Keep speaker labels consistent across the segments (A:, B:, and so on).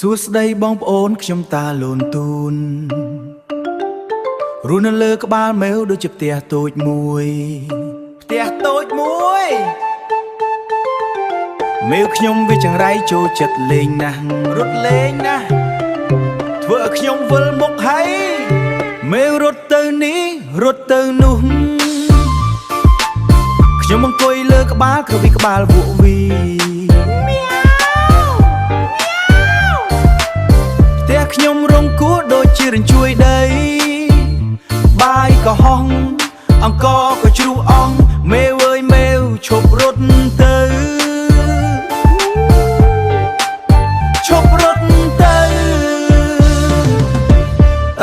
A: សួស្ដីបងប្អូនខ្ញុំតាលូនទូនរស់នៅលើក្បាលមេវដូចជាផ្ទះតូចមួយមេវខ្ញុំវាចង្រៃចូលចិត្តលេងណាស់រត់លេងណាស់ធ្វើឲ្យខ្ញុំវិលមុខហើយមេវរត់ទៅនេះរត់ទៅនោះខ្ញុំអង្គុយលើក្បាលក្រវីក្បាលវក់វីផ្ទះខ្ញុំរងគួរដូចជារញ្ជួយដីបាយក៏ហោះអង្គក៏ជ្រុះអង្មេវអើយមេវឈប់រត់ទៅ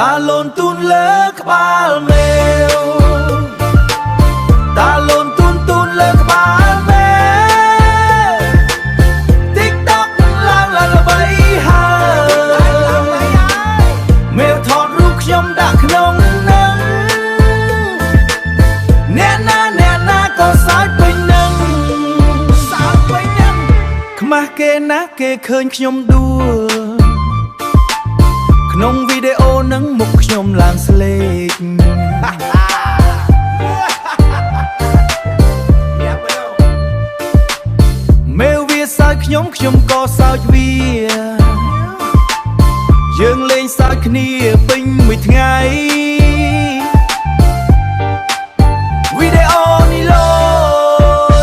A: តាលូនទូនលើក្បាលមេវតាលូនទូនលើក្បាលមេវ TikTok ឡើងល្បីហើយមេវថតរូបខ្ញុំដាក់ក្នុងនឹងអ្នកណាក៏សើចពេញនឹងខ្មាស់គេណាគេឃើញខ្ញុំដួលក្នុងវីដេអូនឹងមុខខ្ញុំឡើងស្លេកមេវវាសើចខ្ញុំក៏សើចវាយើងលេងសើចគ្នាពេញមួយថ្ងៃវីដេអូនេះល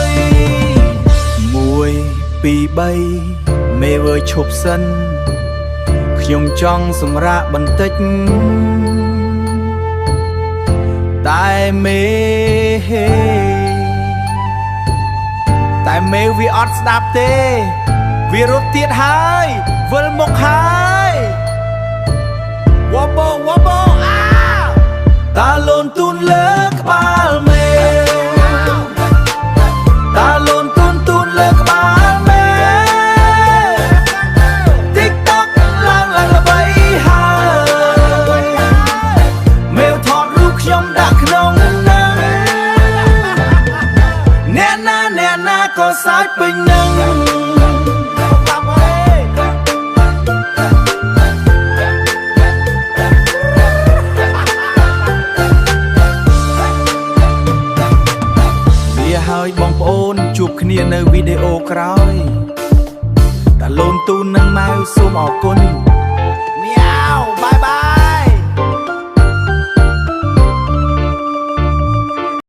A: យ1 2 3មេវអើយឈប់សិនខ្ញុំចង់សម្រាកបន្តិចតែមេវាអត់ស្ដាប់ទេវារត់ទៀតហើយវិលមុខហើយវ៉ាបូតាលូនទូនលើក្បាលមេតាលូនទូនលើក្បាលមេក៏សើចពេញនឹងវាហើយបងប្អូនជួបគ្នានៅវីដេអូក្រោយតាលូនទូននឹងម៉ៅសូមអរគុណមៀវបាយ